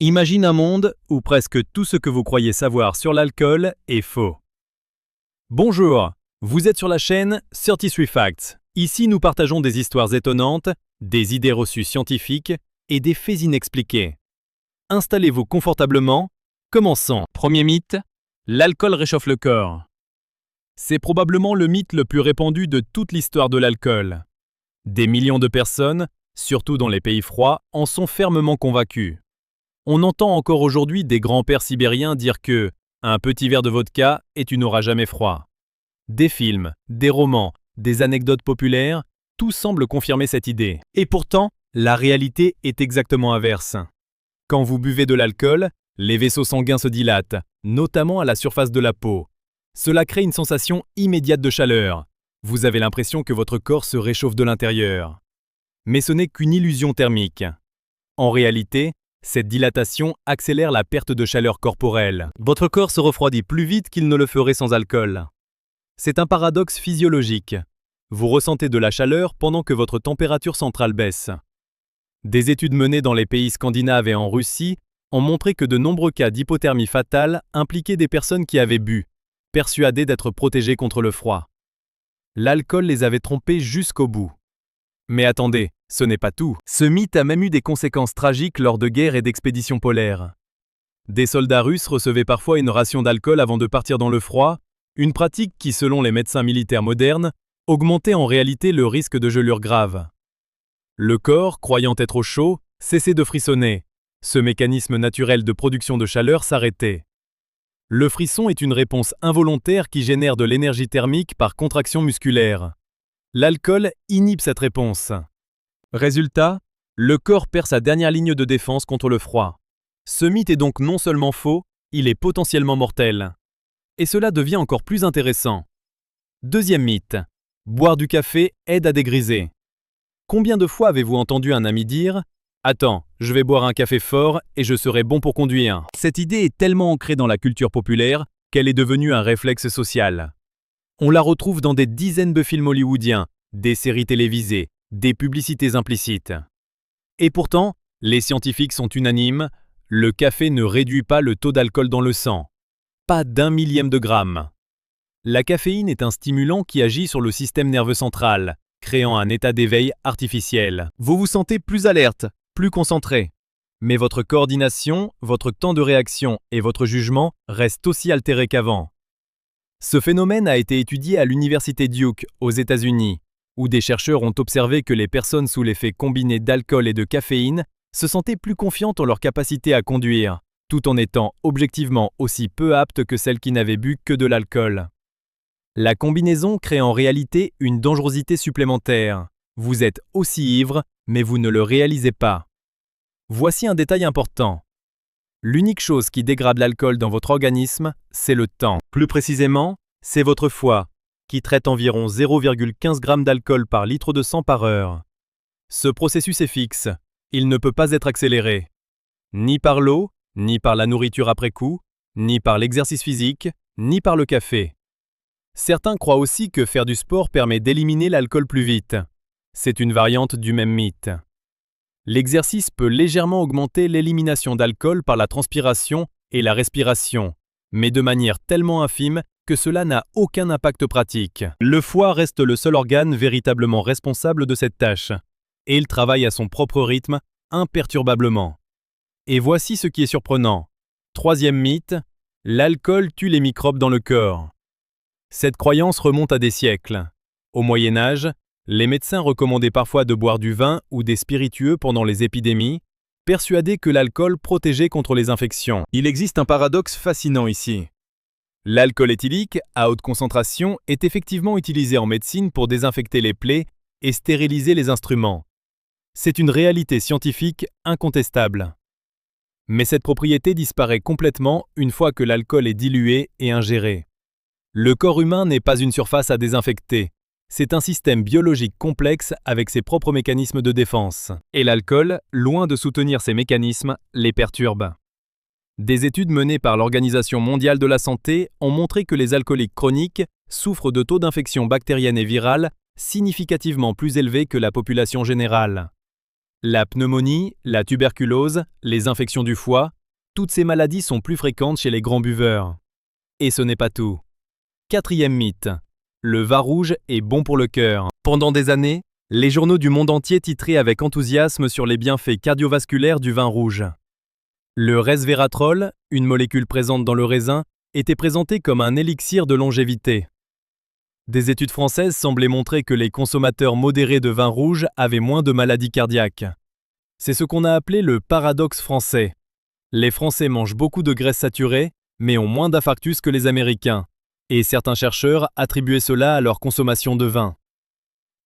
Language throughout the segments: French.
Imagine un monde où presque tout ce que vous croyez savoir sur l'alcool est faux. Bonjour, vous êtes sur la chaîne 33 Facts. Ici, nous partageons des histoires étonnantes, des idées reçues scientifiques et des faits inexpliqués. Installez-vous confortablement. Commençons. Premier mythe, l'alcool réchauffe le corps. C'est probablement le mythe le plus répandu de toute l'histoire de l'alcool. Des millions de personnes, surtout dans les pays froids, en sont fermement convaincus. On entend encore aujourd'hui des grands-pères sibériens dire que un petit verre de vodka et tu n'auras jamais froid. Des films, des romans, des anecdotes populaires, tout semble confirmer cette idée. Et pourtant, la réalité est exactement inverse. Quand vous buvez de l'alcool, les vaisseaux sanguins se dilatent, notamment à la surface de la peau. Cela crée une sensation immédiate de chaleur. Vous avez l'impression que votre corps se réchauffe de l'intérieur. Mais ce n'est qu'une illusion thermique. En réalité, cette dilatation accélère la perte de chaleur corporelle. Votre corps se refroidit plus vite qu'il ne le ferait sans alcool. C'est un paradoxe physiologique. Vous ressentez de la chaleur pendant que votre température centrale baisse. Des études menées dans les pays scandinaves et en Russie ont montré que de nombreux cas d'hypothermie fatale impliquaient des personnes qui avaient bu, persuadées d'être protégées contre le froid. L'alcool les avait trompés jusqu'au bout. Mais attendez, ce n'est pas tout. Ce mythe a même eu des conséquences tragiques lors de guerres et d'expéditions polaires. Des soldats russes recevaient parfois une ration d'alcool avant de partir dans le froid, une pratique qui, selon les médecins militaires modernes, augmentait en réalité le risque de gelure grave. Le corps, croyant être au chaud, cessait de frissonner. Ce mécanisme naturel de production de chaleur s'arrêtait. Le frisson est une réponse involontaire qui génère de l'énergie thermique par contraction musculaire. L'alcool inhibe cette réponse. Résultat, le corps perd sa dernière ligne de défense contre le froid. Ce mythe est donc non seulement faux, il est potentiellement mortel. Et cela devient encore plus intéressant. Deuxième mythe, boire du café aide à dégriser. Combien de fois avez-vous entendu un ami dire « Attends, je vais boire un café fort et je serai bon pour conduire ». Cette idée est tellement ancrée dans la culture populaire qu'elle est devenue un réflexe social. On la retrouve dans des dizaines de films hollywoodiens, des séries télévisées, des publicités implicites. Et pourtant, les scientifiques sont unanimes, le café ne réduit pas le taux d'alcool dans le sang. Pas d'un millième de gramme. La caféine est un stimulant qui agit sur le système nerveux central, créant un état d'éveil artificiel. Vous vous sentez plus alerte, plus concentré. Mais votre coordination, votre temps de réaction et votre jugement restent aussi altérés qu'avant. Ce phénomène a été étudié à l'université Duke, aux États-Unis, où des chercheurs ont observé que les personnes sous l'effet combiné d'alcool et de caféine se sentaient plus confiantes en leur capacité à conduire, tout en étant objectivement aussi peu aptes que celles qui n'avaient bu que de l'alcool. La combinaison crée en réalité une dangerosité supplémentaire. Vous êtes aussi ivre, mais vous ne le réalisez pas. Voici un détail important. L'unique chose qui dégrade l'alcool dans votre organisme, c'est le temps. Plus précisément, c'est votre foie, qui traite environ 0,15 g d'alcool par litre de sang par heure. Ce processus est fixe, il ne peut pas être accéléré. Ni par l'eau, ni par la nourriture après coup, ni par l'exercice physique, ni par le café. Certains croient aussi que faire du sport permet d'éliminer l'alcool plus vite. C'est une variante du même mythe. L'exercice peut légèrement augmenter l'élimination d'alcool par la transpiration et la respiration, mais de manière tellement infime que cela n'a aucun impact pratique. Le foie reste le seul organe véritablement responsable de cette tâche, et il travaille à son propre rythme, imperturbablement. Et voici ce qui est surprenant. Troisième mythe, l'alcool tue les microbes dans le corps. Cette croyance remonte à des siècles. Au Moyen Âge, les médecins recommandaient parfois de boire du vin ou des spiritueux pendant les épidémies, persuadés que l'alcool protégeait contre les infections. Il existe un paradoxe fascinant ici. L'alcool éthylique, à haute concentration, est effectivement utilisé en médecine pour désinfecter les plaies et stériliser les instruments. C'est une réalité scientifique incontestable. Mais cette propriété disparaît complètement une fois que l'alcool est dilué et ingéré. Le corps humain n'est pas une surface à désinfecter. C'est un système biologique complexe avec ses propres mécanismes de défense. Et l'alcool, loin de soutenir ces mécanismes, les perturbe. Des études menées par l'Organisation mondiale de la santé ont montré que les alcooliques chroniques souffrent de taux d'infection bactérienne et virale significativement plus élevés que la population générale. La pneumonie, la tuberculose, les infections du foie, toutes ces maladies sont plus fréquentes chez les grands buveurs. Et ce n'est pas tout. Quatrième mythe. Le vin rouge est bon pour le cœur. Pendant des années, les journaux du monde entier titraient avec enthousiasme sur les bienfaits cardiovasculaires du vin rouge. Le resveratrol, une molécule présente dans le raisin, était présenté comme un élixir de longévité. Des études françaises semblaient montrer que les consommateurs modérés de vin rouge avaient moins de maladies cardiaques. C'est ce qu'on a appelé le paradoxe français. Les Français mangent beaucoup de graisses saturées, mais ont moins d'infarctus que les Américains. Et certains chercheurs attribuaient cela à leur consommation de vin.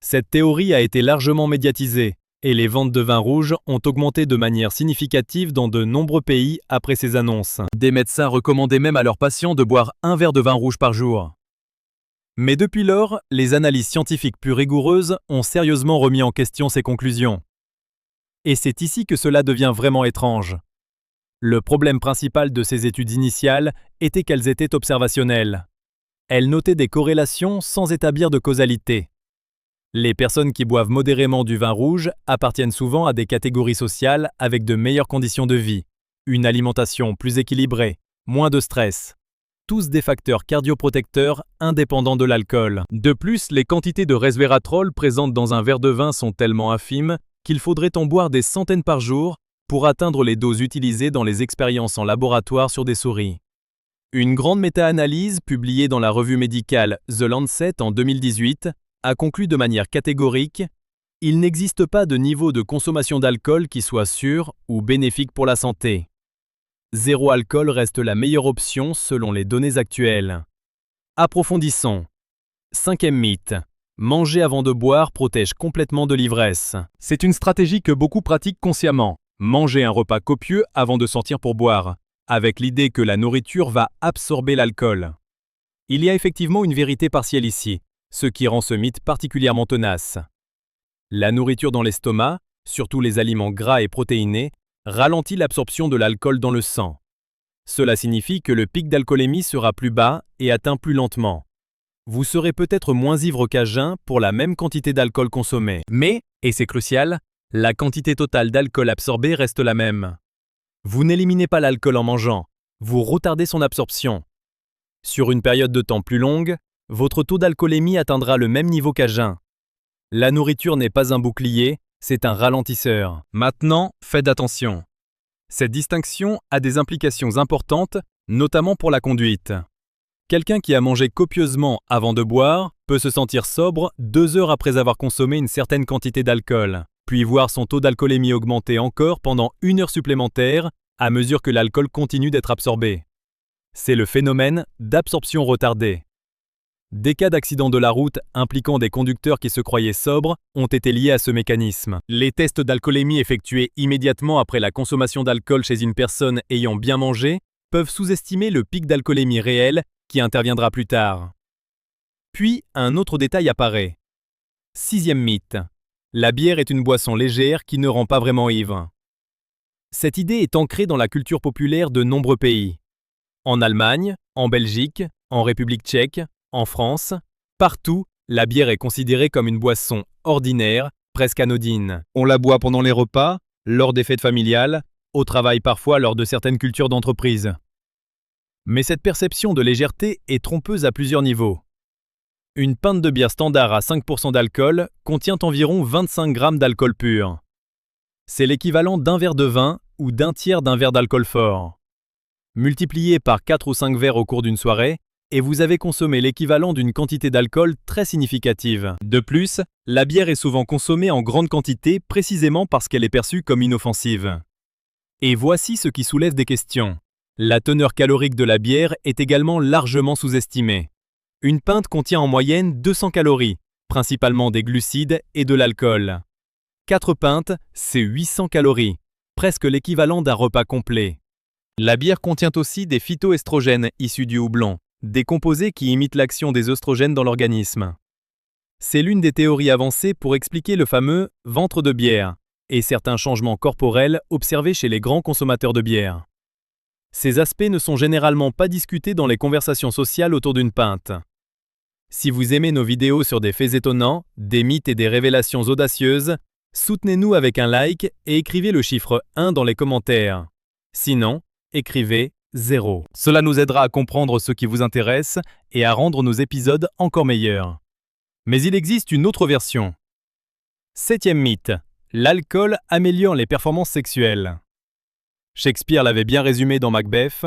Cette théorie a été largement médiatisée, et les ventes de vin rouge ont augmenté de manière significative dans de nombreux pays après ces annonces. Des médecins recommandaient même à leurs patients de boire un verre de vin rouge par jour. Mais depuis lors, les analyses scientifiques plus rigoureuses ont sérieusement remis en question ces conclusions. Et c'est ici que cela devient vraiment étrange. Le problème principal de ces études initiales était qu'elles étaient observationnelles. Elles notaient des corrélations sans établir de causalité. Les personnes qui boivent modérément du vin rouge appartiennent souvent à des catégories sociales avec de meilleures conditions de vie, une alimentation plus équilibrée, moins de stress. Tous des facteurs cardioprotecteurs indépendants de l'alcool. De plus, les quantités de resveratrol présentes dans un verre de vin sont tellement infimes qu'il faudrait en boire des centaines par jour pour atteindre les doses utilisées dans les expériences en laboratoire sur des souris. Une grande méta-analyse publiée dans la revue médicale The Lancet en 2018 a conclu de manière catégorique « Il n'existe pas de niveau de consommation d'alcool qui soit sûr ou bénéfique pour la santé. Zéro alcool reste la meilleure option selon les données actuelles. » Approfondissons. Cinquième mythe. Manger avant de boire protège complètement de l'ivresse. C'est une stratégie que beaucoup pratiquent consciemment. Manger un repas copieux avant de sortir pour boire, avec l'idée que la nourriture va absorber l'alcool. Il y a effectivement une vérité partielle ici, ce qui rend ce mythe particulièrement tenace. La nourriture dans l'estomac, surtout les aliments gras et protéinés, ralentit l'absorption de l'alcool dans le sang. Cela signifie que le pic d'alcoolémie sera plus bas et atteint plus lentement. Vous serez peut-être moins ivre qu'à jeun pour la même quantité d'alcool consommé. Mais, et c'est crucial, la quantité totale d'alcool absorbée reste la même. Vous n'éliminez pas l'alcool en mangeant, vous retardez son absorption. Sur une période de temps plus longue, votre taux d'alcoolémie atteindra le même niveau qu'à jeun. La nourriture n'est pas un bouclier, c'est un ralentisseur. Maintenant, faites attention. Cette distinction a des implications importantes, notamment pour la conduite. Quelqu'un qui a mangé copieusement avant de boire peut se sentir sobre 2 heures après avoir consommé une certaine quantité d'alcool, puis voir son taux d'alcoolémie augmenter encore pendant 1 heure supplémentaire à mesure que l'alcool continue d'être absorbé. C'est le phénomène d'absorption retardée. Des cas d'accidents de la route impliquant des conducteurs qui se croyaient sobres ont été liés à ce mécanisme. Les tests d'alcoolémie effectués immédiatement après la consommation d'alcool chez une personne ayant bien mangé peuvent sous-estimer le pic d'alcoolémie réel qui interviendra plus tard. Puis, un autre détail apparaît. Sixième mythe. La bière est une boisson légère qui ne rend pas vraiment ivre. Cette idée est ancrée dans la culture populaire de nombreux pays. En Allemagne, en Belgique, en République tchèque, en France, partout, la bière est considérée comme une boisson ordinaire, presque anodine. On la boit pendant les repas, lors des fêtes familiales, au travail parfois lors de certaines cultures d'entreprise. Mais cette perception de légèreté est trompeuse à plusieurs niveaux. Une pinte de bière standard à 5% d'alcool contient environ 25 grammes d'alcool pur. C'est l'équivalent d'un verre de vin ou d'un tiers d'un verre d'alcool fort. Multiplié par 4 ou 5 verres au cours d'une soirée, et vous avez consommé l'équivalent d'une quantité d'alcool très significative. De plus, la bière est souvent consommée en grande quantité précisément parce qu'elle est perçue comme inoffensive. Et voici ce qui soulève des questions. La teneur calorique de la bière est également largement sous-estimée. Une pinte contient en moyenne 200 calories, principalement des glucides et de l'alcool. 4 pintes, c'est 800 calories, presque l'équivalent d'un repas complet. La bière contient aussi des phytoestrogènes issus du houblon, des composés qui imitent l'action des œstrogènes dans l'organisme. C'est l'une des théories avancées pour expliquer le fameux « ventre de bière » et certains changements corporels observés chez les grands consommateurs de bière. Ces aspects ne sont généralement pas discutés dans les conversations sociales autour d'une pinte. Si vous aimez nos vidéos sur des faits étonnants, des mythes et des révélations audacieuses, Soutenez-nous avec un like et écrivez le chiffre 1 dans les commentaires. Sinon, écrivez 0. Cela nous aidera à comprendre ce qui vous intéresse et à rendre nos épisodes encore meilleurs. Mais il existe une autre version. 7e mythe. L'alcool améliore les performances sexuelles. Shakespeare l'avait bien résumé dans Macbeth.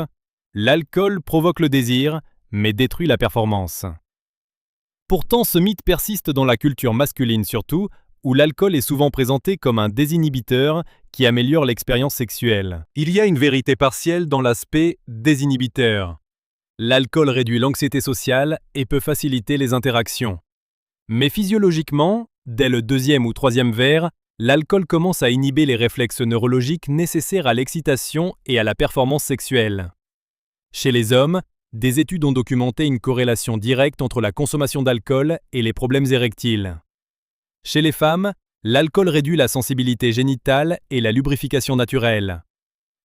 L'alcool provoque le désir, mais détruit la performance. Pourtant, ce mythe persiste dans la culture masculine surtout, où l'alcool est souvent présenté comme un désinhibiteur qui améliore l'expérience sexuelle. Il y a une vérité partielle dans l'aspect désinhibiteur. L'alcool réduit l'anxiété sociale et peut faciliter les interactions. Mais physiologiquement, dès le 2e ou 3e verre, l'alcool commence à inhiber les réflexes neurologiques nécessaires à l'excitation et à la performance sexuelle. Chez les hommes, des études ont documenté une corrélation directe entre la consommation d'alcool et les problèmes érectiles. Chez les femmes, l'alcool réduit la sensibilité génitale et la lubrification naturelle.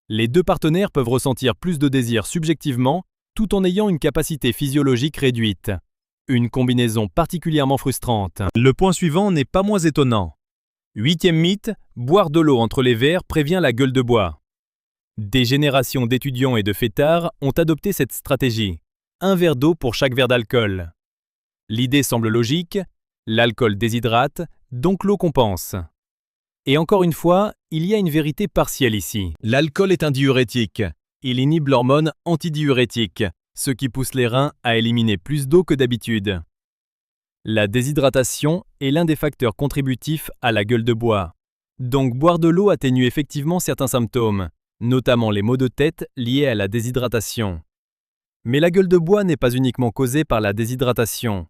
Les deux partenaires peuvent ressentir plus de désir subjectivement tout en ayant une capacité physiologique réduite. Une combinaison particulièrement frustrante. Le point suivant n'est pas moins étonnant. 8e mythe, boire de l'eau entre les verres prévient la gueule de bois. Des générations d'étudiants et de fêtards ont adopté cette stratégie. Un verre d'eau pour chaque verre d'alcool. L'idée semble logique, l'alcool déshydrate, donc l'eau compense. Et encore une fois, il y a une vérité partielle ici. L'alcool est un diurétique. Il inhibe l'hormone antidiurétique, ce qui pousse les reins à éliminer plus d'eau que d'habitude. La déshydratation est l'un des facteurs contributifs à la gueule de bois. Donc boire de l'eau atténue effectivement certains symptômes, notamment les maux de tête liés à la déshydratation. Mais la gueule de bois n'est pas uniquement causée par la déshydratation.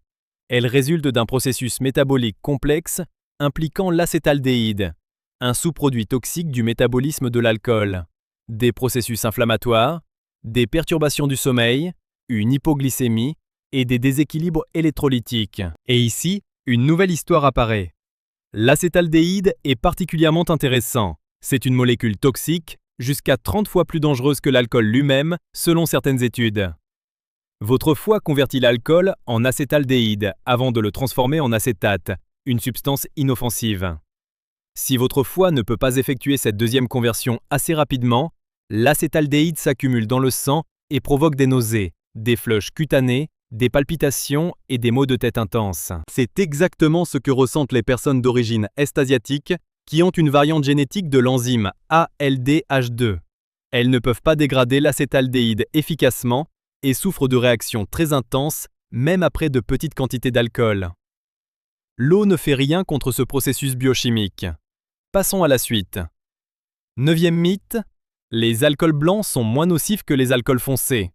Elle résulte d'un processus métabolique complexe impliquant l'acétaldéhyde, un sous-produit toxique du métabolisme de l'alcool, des processus inflammatoires, des perturbations du sommeil, une hypoglycémie et des déséquilibres électrolytiques. Et ici, une nouvelle histoire apparaît. L'acétaldéhyde est particulièrement intéressant. C'est une molécule toxique, jusqu'à 30 fois plus dangereuse que l'alcool lui-même, selon certaines études. Votre foie convertit l'alcool en acétaldéhyde avant de le transformer en acétate, une substance inoffensive. Si votre foie ne peut pas effectuer cette deuxième conversion assez rapidement, l'acétaldéhyde s'accumule dans le sang et provoque des nausées, des flushs cutanés, des palpitations et des maux de tête intenses. C'est exactement ce que ressentent les personnes d'origine est-asiatique qui ont une variante génétique de l'enzyme ALDH2. Elles ne peuvent pas dégrader l'acétaldéhyde efficacement et souffrent de réactions très intenses, même après de petites quantités d'alcool. L'eau ne fait rien contre ce processus biochimique. Passons à la suite. 9e mythe, les alcools blancs sont moins nocifs que les alcools foncés.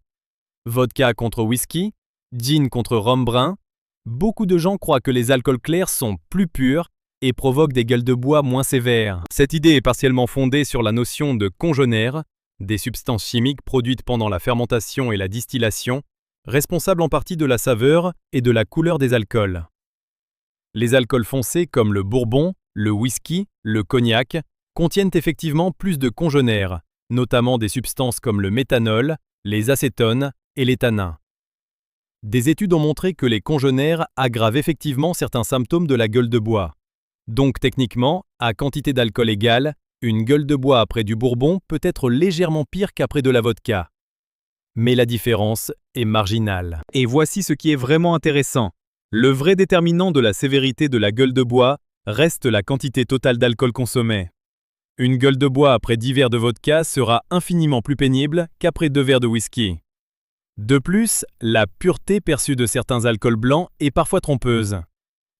Vodka contre whisky, gin contre rhum brun, beaucoup de gens croient que les alcools clairs sont plus purs et provoquent des gueules de bois moins sévères. Cette idée est partiellement fondée sur la notion de congénères, des substances chimiques produites pendant la fermentation et la distillation, responsables en partie de la saveur et de la couleur des alcools. Les alcools foncés comme le bourbon, le whisky, le cognac, contiennent effectivement plus de congénères, notamment des substances comme le méthanol, les acétones et les tanins. Des études ont montré que les congénères aggravent effectivement certains symptômes de la gueule de bois. Donc techniquement, à quantité d'alcool égale, une gueule de bois après du bourbon peut être légèrement pire qu'après de la vodka. Mais la différence est marginale. Et voici ce qui est vraiment intéressant. Le vrai déterminant de la sévérité de la gueule de bois reste la quantité totale d'alcool consommée. Une gueule de bois après 10 verres de vodka sera infiniment plus pénible qu'après 2 verres de whisky. De plus, la pureté perçue de certains alcools blancs est parfois trompeuse.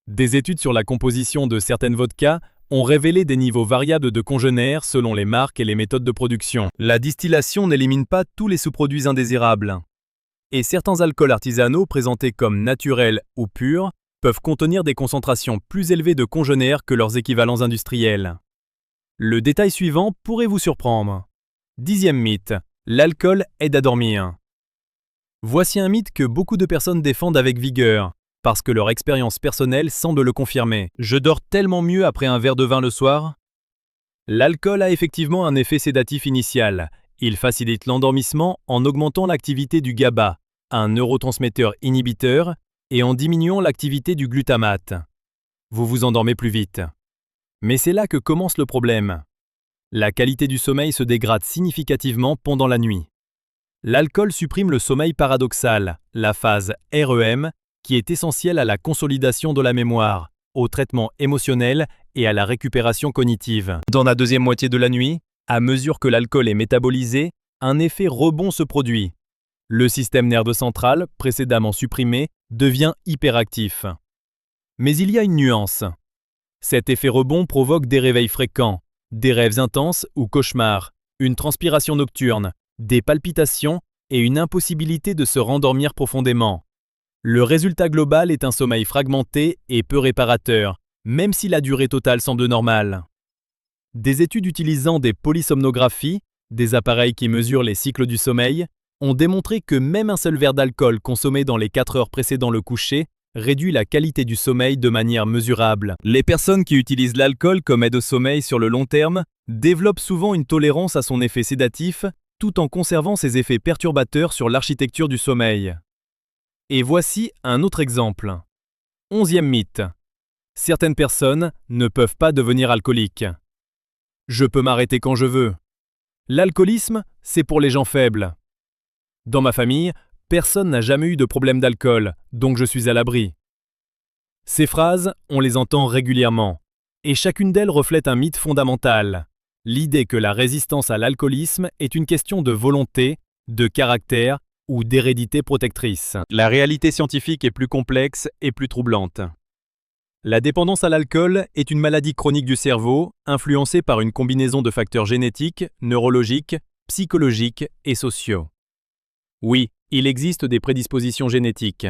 Des études sur la composition de certaines vodkas ont révélé des niveaux variables de congénères selon les marques et les méthodes de production. La distillation n'élimine pas tous les sous-produits indésirables. Et certains alcools artisanaux présentés comme naturels ou purs peuvent contenir des concentrations plus élevées de congénères que leurs équivalents industriels. Le détail suivant pourrait vous surprendre. 10e mythe, l'alcool aide à dormir. Voici un mythe que beaucoup de personnes défendent avec vigueur, parce que leur expérience personnelle semble le confirmer. Je dors tellement mieux après un verre de vin le soir. L'alcool a effectivement un effet sédatif initial. Il facilite l'endormissement en augmentant l'activité du GABA, un neurotransmetteur inhibiteur, et en diminuant l'activité du glutamate. Vous vous endormez plus vite. Mais c'est là que commence le problème. La qualité du sommeil se dégrade significativement pendant la nuit. L'alcool supprime le sommeil paradoxal, la phase REM, qui est essentielle à la consolidation de la mémoire, au traitement émotionnel et à la récupération cognitive. Dans la deuxième moitié de la nuit, à mesure que l'alcool est métabolisé, un effet rebond se produit. Le système nerveux central, précédemment supprimé, devient hyperactif. Mais il y a une nuance. Cet effet rebond provoque des réveils fréquents, des rêves intenses ou cauchemars, une transpiration nocturne, des palpitations et une impossibilité de se rendormir profondément. Le résultat global est un sommeil fragmenté et peu réparateur, même si la durée totale semble normale. Des études utilisant des polysomnographies, des appareils qui mesurent les cycles du sommeil, ont démontré que même un seul verre d'alcool consommé dans les 4 heures précédant le coucher réduit la qualité du sommeil de manière mesurable. Les personnes qui utilisent l'alcool comme aide au sommeil sur le long terme développent souvent une tolérance à son effet sédatif, tout en conservant ses effets perturbateurs sur l'architecture du sommeil. Et voici un autre exemple. 11e mythe. Certaines personnes ne peuvent pas devenir alcooliques. Je peux m'arrêter quand je veux. L'alcoolisme, c'est pour les gens faibles. Dans ma famille, personne n'a jamais eu de problème d'alcool, donc je suis à l'abri. Ces phrases, on les entend régulièrement, et chacune d'elles reflète un mythe fondamental. L'idée que la résistance à l'alcoolisme est une question de volonté, de caractère ou d'hérédité protectrice. La réalité scientifique est plus complexe et plus troublante. La dépendance à l'alcool est une maladie chronique du cerveau, influencée par une combinaison de facteurs génétiques, neurologiques, psychologiques et sociaux. Oui, il existe des prédispositions génétiques.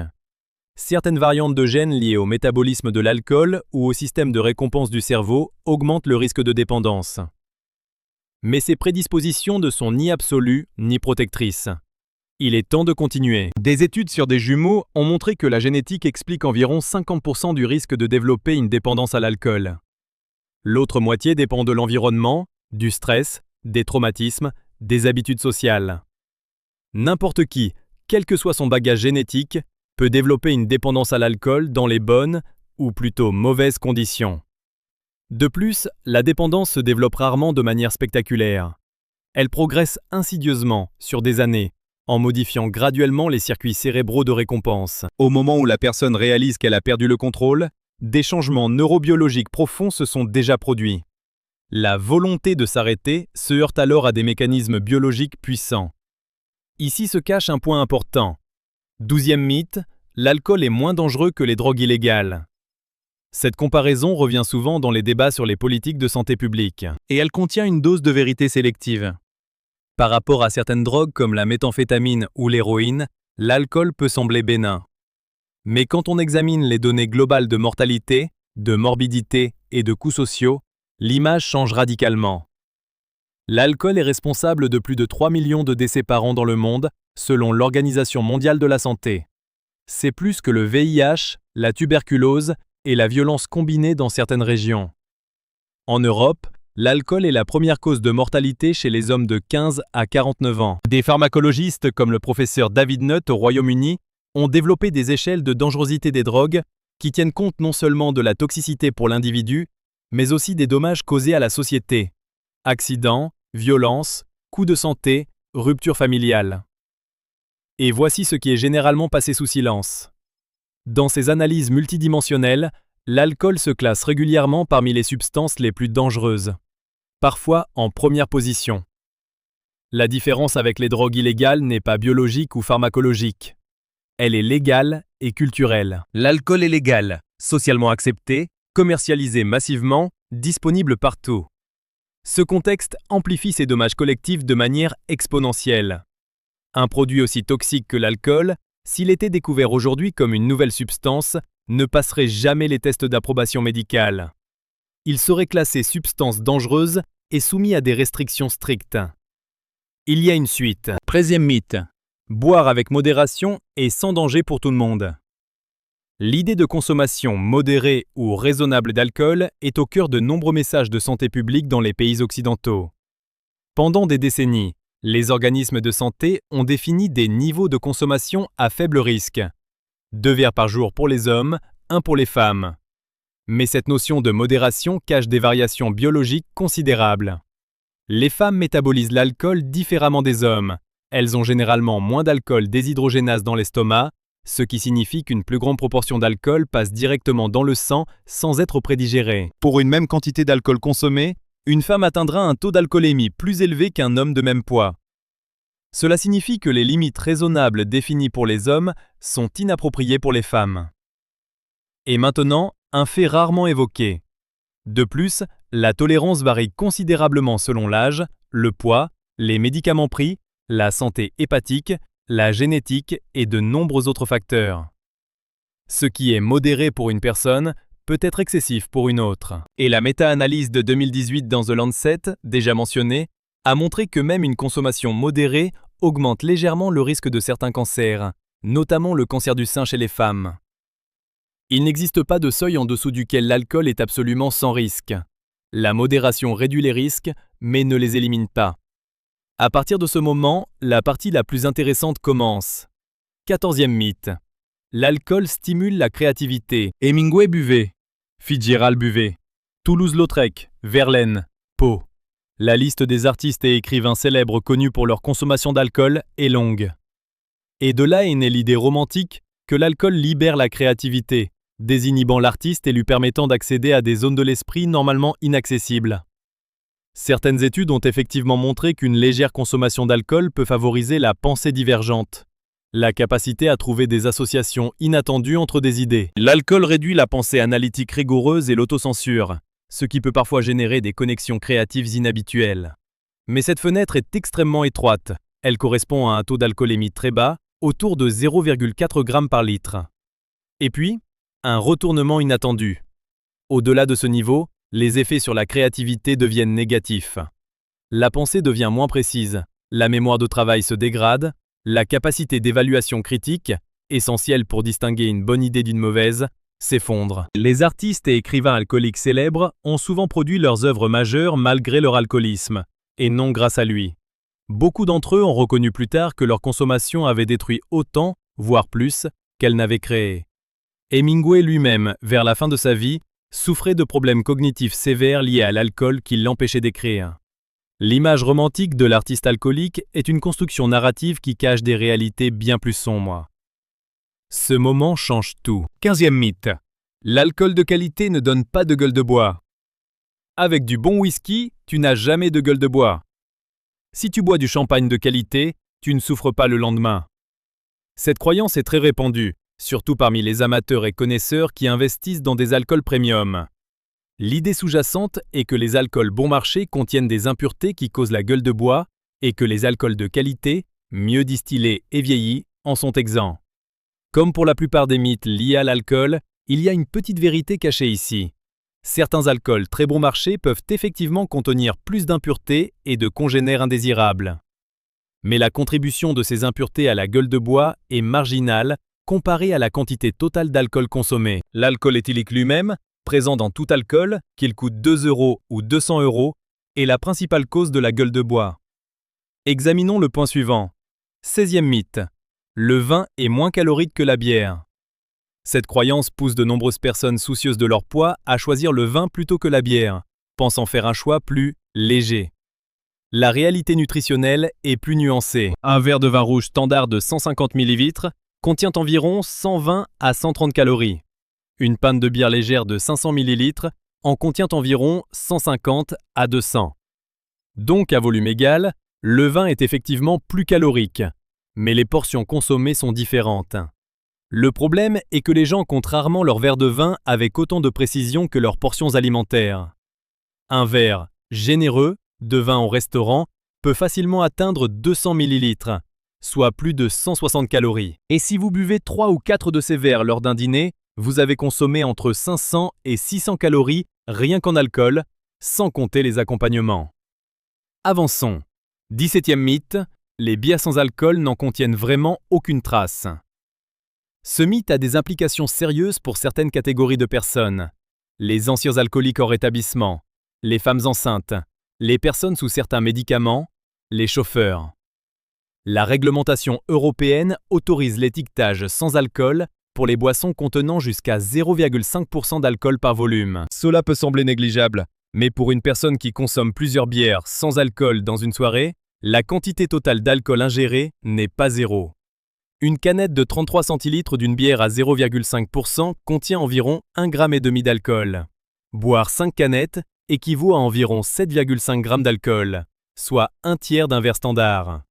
Certaines variantes de gènes liées au métabolisme de l'alcool ou au système de récompense du cerveau augmentent le risque de dépendance. Mais ces prédispositions ne sont ni absolues ni protectrices. Il est temps de continuer. Des études sur des jumeaux ont montré que la génétique explique environ 50% du risque de développer une dépendance à l'alcool. L'autre moitié dépend de l'environnement, du stress, des traumatismes, des habitudes sociales. N'importe qui, quel que soit son bagage génétique, peut développer une dépendance à l'alcool dans les bonnes, ou plutôt mauvaises conditions. De plus, la dépendance se développe rarement de manière spectaculaire. Elle progresse insidieusement sur des années, en modifiant graduellement les circuits cérébraux de récompense. Au moment où la personne réalise qu'elle a perdu le contrôle, des changements neurobiologiques profonds se sont déjà produits. La volonté de s'arrêter se heurte alors à des mécanismes biologiques puissants. Ici se cache un point important. 12e mythe, l'alcool est moins dangereux que les drogues illégales. Cette comparaison revient souvent dans les débats sur les politiques de santé publique, et elle contient une dose de vérité sélective. Par rapport à certaines drogues comme la méthamphétamine ou l'héroïne, l'alcool peut sembler bénin. Mais quand on examine les données globales de mortalité, de morbidité et de coûts sociaux, l'image change radicalement. L'alcool est responsable de plus de 3 millions de décès par an dans le monde, selon l'Organisation mondiale de la santé. C'est plus que le VIH, la tuberculose et la violence combinée dans certaines régions. En Europe, l'alcool est la première cause de mortalité chez les hommes de 15 à 49 ans. Des pharmacologistes comme le professeur David Nutt au Royaume-Uni ont développé des échelles de dangerosité des drogues qui tiennent compte non seulement de la toxicité pour l'individu, mais aussi des dommages causés à la société. Accidents, violences, coûts de santé, rupture familiale. Et voici ce qui est généralement passé sous silence. Dans ces analyses multidimensionnelles, l'alcool se classe régulièrement parmi les substances les plus dangereuses, parfois en première position. La différence avec les drogues illégales n'est pas biologique ou pharmacologique. Elle est légale et culturelle. L'alcool est légal, socialement accepté, commercialisé massivement, disponible partout. Ce contexte amplifie ces dommages collectifs de manière exponentielle. Un produit aussi toxique que l'alcool, s'il était découvert aujourd'hui comme une nouvelle substance, ne passerait jamais les tests d'approbation médicale. Il serait classé substance dangereuse et soumis à des restrictions strictes. Il y a une suite. 13e mythe. Boire avec modération et sans danger pour tout le monde. L'idée de consommation modérée ou raisonnable d'alcool est au cœur de nombreux messages de santé publique dans les pays occidentaux. Pendant des décennies, les organismes de santé ont défini des niveaux de consommation à faible risque. 2 verres par jour pour les hommes, 1 pour les femmes. Mais cette notion de modération cache des variations biologiques considérables. Les femmes métabolisent l'alcool différemment des hommes. Elles ont généralement moins d'alcool déshydrogénase dans l'estomac, ce qui signifie qu'une plus grande proportion d'alcool passe directement dans le sang sans être prédigérée. Pour une même quantité d'alcool consommé, une femme atteindra un taux d'alcoolémie plus élevé qu'un homme de même poids. Cela signifie que les limites raisonnables définies pour les hommes sont inappropriées pour les femmes. Et maintenant, un fait rarement évoqué. De plus, la tolérance varie considérablement selon l'âge, le poids, les médicaments pris, la santé hépatique, la génétique et de nombreux autres facteurs. Ce qui est modéré pour une personne peut être excessif pour une autre. Et la méta-analyse de 2018 dans The Lancet, déjà mentionnée, a montré que même une consommation modérée augmente légèrement le risque de certains cancers, notamment le cancer du sein chez les femmes. Il n'existe pas de seuil en dessous duquel l'alcool est absolument sans risque. La modération réduit les risques, mais ne les élimine pas. À partir de ce moment, la partie la plus intéressante commence. 14e mythe. L'alcool stimule la créativité. Hemingway buvait. Fitzgerald buvait. Toulouse-Lautrec, Verlaine, Poe. La liste des artistes et écrivains célèbres connus pour leur consommation d'alcool est longue. Et de là est née l'idée romantique que l'alcool libère la créativité, désinhibant l'artiste et lui permettant d'accéder à des zones de l'esprit normalement inaccessibles. Certaines études ont effectivement montré qu'une légère consommation d'alcool peut favoriser la pensée divergente, la capacité à trouver des associations inattendues entre des idées. L'alcool réduit la pensée analytique rigoureuse et l'autocensure, ce qui peut parfois générer des connexions créatives inhabituelles. Mais cette fenêtre est extrêmement étroite. Elle correspond à un taux d'alcoolémie très bas, autour de 0,4 g par litre. Et puis, un retournement inattendu. Au-delà de ce niveau, les effets sur la créativité deviennent négatifs. La pensée devient moins précise, la mémoire de travail se dégrade, la capacité d'évaluation critique, essentielle pour distinguer une bonne idée d'une mauvaise, s'effondre. Les artistes et écrivains alcooliques célèbres ont souvent produit leurs œuvres majeures malgré leur alcoolisme, et non grâce à lui. Beaucoup d'entre eux ont reconnu plus tard que leur consommation avait détruit autant, voire plus, qu'elle n'avait créé. Hemingway lui-même, vers la fin de sa vie, souffrait de problèmes cognitifs sévères liés à l'alcool qui l'empêchait d'écrire. L'image romantique de l'artiste alcoolique est une construction narrative qui cache des réalités bien plus sombres. Ce moment change tout. 15e mythe. L'alcool de qualité ne donne pas de gueule de bois. Avec du bon whisky, tu n'as jamais de gueule de bois. Si tu bois du champagne de qualité, tu ne souffres pas le lendemain. Cette croyance est très répandue, surtout parmi les amateurs et connaisseurs qui investissent dans des alcools premium. L'idée sous-jacente est que les alcools bon marché contiennent des impuretés qui causent la gueule de bois et que les alcools de qualité, mieux distillés et vieillis, en sont exempts. Comme pour la plupart des mythes liés à l'alcool, il y a une petite vérité cachée ici. Certains alcools très bon marché peuvent effectivement contenir plus d'impuretés et de congénères indésirables. Mais la contribution de ces impuretés à la gueule de bois est marginale comparée à la quantité totale d'alcool consommé. L'alcool éthylique lui-même, présent dans tout alcool, qu'il coûte 2 € ou 200 €, est la principale cause de la gueule de bois. Examinons le point suivant. 16e mythe. Le vin est moins calorique que la bière. Cette croyance pousse de nombreuses personnes soucieuses de leur poids à choisir le vin plutôt que la bière, pensant faire un choix plus léger. La réalité nutritionnelle est plus nuancée. Un verre de vin rouge standard de 150 ml contient environ 120 à 130 calories. Une pinte de bière légère de 500 ml en contient environ 150 à 200. Donc à volume égal, le vin est effectivement plus calorique, mais les portions consommées sont différentes. Le problème est que les gens comptent rarement leur verre de vin avec autant de précision que leurs portions alimentaires. Un verre généreux de vin au restaurant peut facilement atteindre 200 ml, soit plus de 160 calories. Et si vous buvez 3 ou 4 de ces verres lors d'un dîner, vous avez consommé entre 500 et 600 calories rien qu'en alcool, sans compter les accompagnements. Avançons. 17e mythe, les bières sans alcool n'en contiennent vraiment aucune trace. Ce mythe a des implications sérieuses pour certaines catégories de personnes. Les anciens alcooliques hors établissement, les femmes enceintes, les personnes sous certains médicaments, les chauffeurs. La réglementation européenne autorise l'étiquetage sans alcool pour les boissons contenant jusqu'à 0,5% d'alcool par volume. Cela peut sembler négligeable, mais pour une personne qui consomme plusieurs bières sans alcool dans une soirée, la quantité totale d'alcool ingérée n'est pas zéro. Une canette de 33 centilitres d'une bière à 0,5% contient environ 1,5 g d'alcool. Boire 5 canettes équivaut à environ 7,5 g d'alcool, soit un tiers d'un verre standard.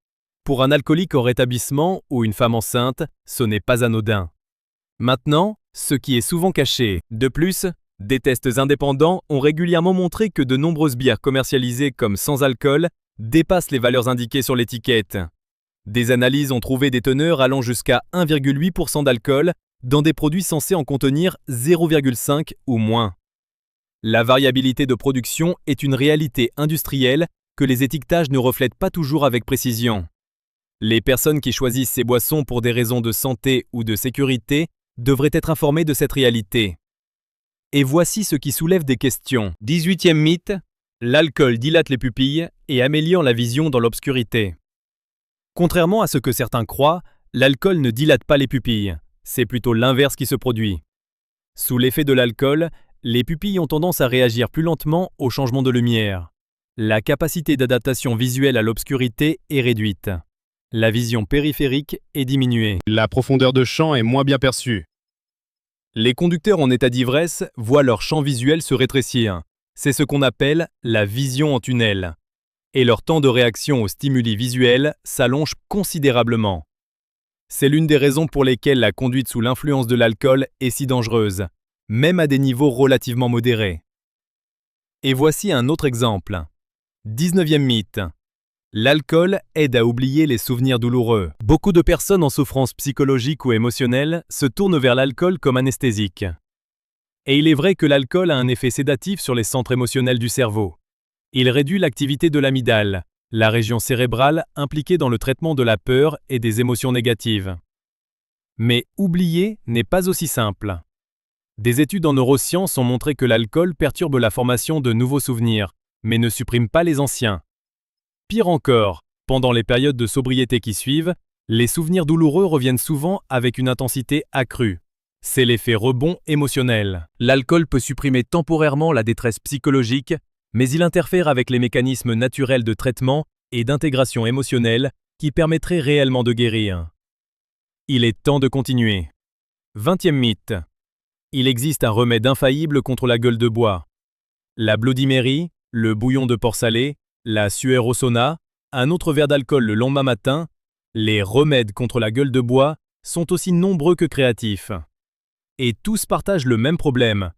Pour un alcoolique en rétablissement ou une femme enceinte, ce n'est pas anodin. Maintenant, ce qui est souvent caché. De plus, des tests indépendants ont régulièrement montré que de nombreuses bières commercialisées comme sans alcool dépassent les valeurs indiquées sur l'étiquette. Des analyses ont trouvé des teneurs allant jusqu'à 1,8% d'alcool dans des produits censés en contenir 0,5 ou moins. La variabilité de production est une réalité industrielle que les étiquetages ne reflètent pas toujours avec précision. Les personnes qui choisissent ces boissons pour des raisons de santé ou de sécurité devraient être informées de cette réalité. Et voici ce qui soulève des questions. 18e mythe, l'alcool dilate les pupilles et améliore la vision dans l'obscurité. Contrairement à ce que certains croient, l'alcool ne dilate pas les pupilles, c'est plutôt l'inverse qui se produit. Sous l'effet de l'alcool, les pupilles ont tendance à réagir plus lentement au changement de lumière. La capacité d'adaptation visuelle à l'obscurité est réduite. La vision périphérique est diminuée. La profondeur de champ est moins bien perçue. Les conducteurs en état d'ivresse voient leur champ visuel se rétrécir. C'est ce qu'on appelle la vision en tunnel. Et leur temps de réaction aux stimuli visuels s'allonge considérablement. C'est l'une des raisons pour lesquelles la conduite sous l'influence de l'alcool est si dangereuse, même à des niveaux relativement modérés. Et voici un autre exemple. 19e mythe. L'alcool aide à oublier les souvenirs douloureux. Beaucoup de personnes en souffrance psychologique ou émotionnelle se tournent vers l'alcool comme anesthésique. Et il est vrai que l'alcool a un effet sédatif sur les centres émotionnels du cerveau. Il réduit l'activité de l'amygdale, la région cérébrale impliquée dans le traitement de la peur et des émotions négatives. Mais oublier n'est pas aussi simple. Des études en neurosciences ont montré que l'alcool perturbe la formation de nouveaux souvenirs, mais ne supprime pas les anciens. Pire encore, pendant les périodes de sobriété qui suivent, les souvenirs douloureux reviennent souvent avec une intensité accrue. C'est l'effet rebond émotionnel. L'alcool peut supprimer temporairement la détresse psychologique, mais il interfère avec les mécanismes naturels de traitement et d'intégration émotionnelle qui permettraient réellement de guérir. Il est temps de continuer. 20e mythe. Il existe un remède infaillible contre la gueule de bois. La Bloody Mary, le bouillon de porc salé, la sueur au sauna, un autre verre d'alcool le lendemain matin, les remèdes contre la gueule de bois sont aussi nombreux que créatifs. Et tous partagent le même problème.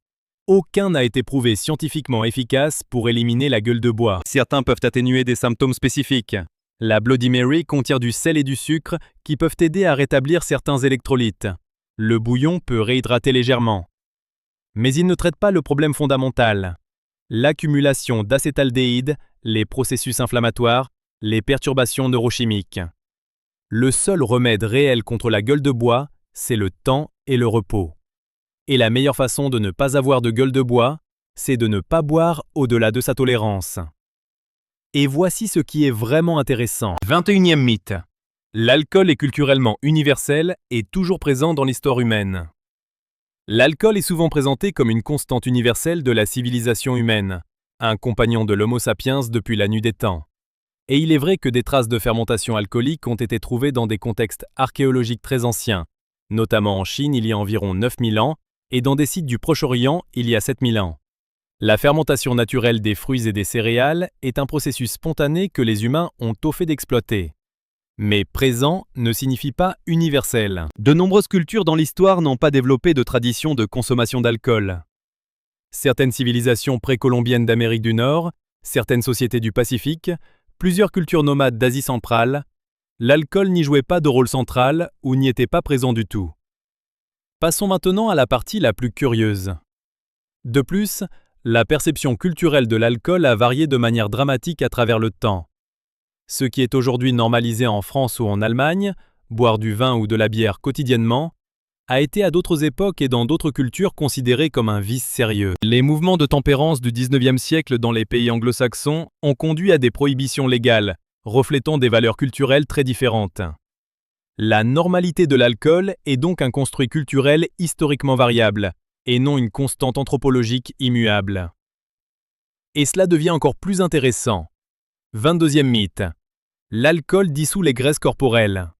Aucun n'a été prouvé scientifiquement efficace pour éliminer la gueule de bois. Certains peuvent atténuer des symptômes spécifiques. La Bloody Mary contient du sel et du sucre qui peuvent aider à rétablir certains électrolytes. Le bouillon peut réhydrater légèrement. Mais il ne traite pas le problème fondamental. L'accumulation d'acétaldéhyde, les processus inflammatoires, les perturbations neurochimiques. Le seul remède réel contre la gueule de bois, c'est le temps et le repos. Et la meilleure façon de ne pas avoir de gueule de bois, c'est de ne pas boire au-delà de sa tolérance. Et voici ce qui est vraiment intéressant. 21e mythe. L'alcool est culturellement universel et toujours présent dans l'histoire humaine. L'alcool est souvent présenté comme une constante universelle de la civilisation humaine, un compagnon de l'Homo sapiens depuis la nuit des temps. Et il est vrai que des traces de fermentation alcoolique ont été trouvées dans des contextes archéologiques très anciens, notamment en Chine il y a environ 9000 ans, et dans des sites du Proche-Orient il y a 7000 ans. La fermentation naturelle des fruits et des céréales est un processus spontané que les humains ont tôt fait d'exploiter. Mais présent ne signifie pas universel. De nombreuses cultures dans l'histoire n'ont pas développé de tradition de consommation d'alcool. Certaines civilisations précolombiennes d'Amérique du Nord, certaines sociétés du Pacifique, plusieurs cultures nomades d'Asie centrale, l'alcool n'y jouait pas de rôle central ou n'y était pas présent du tout. Passons maintenant à la partie la plus curieuse. De plus, la perception culturelle de l'alcool a varié de manière dramatique à travers le temps. Ce qui est aujourd'hui normalisé en France ou en Allemagne, boire du vin ou de la bière quotidiennement, a été à d'autres époques et dans d'autres cultures considéré comme un vice sérieux. Les mouvements de tempérance du 19e siècle dans les pays anglo-saxons ont conduit à des prohibitions légales, reflétant des valeurs culturelles très différentes. La normalité de l'alcool est donc un construit culturel historiquement variable, et non une constante anthropologique immuable. Et cela devient encore plus intéressant. 22e mythe. L'alcool dissout les graisses corporelles.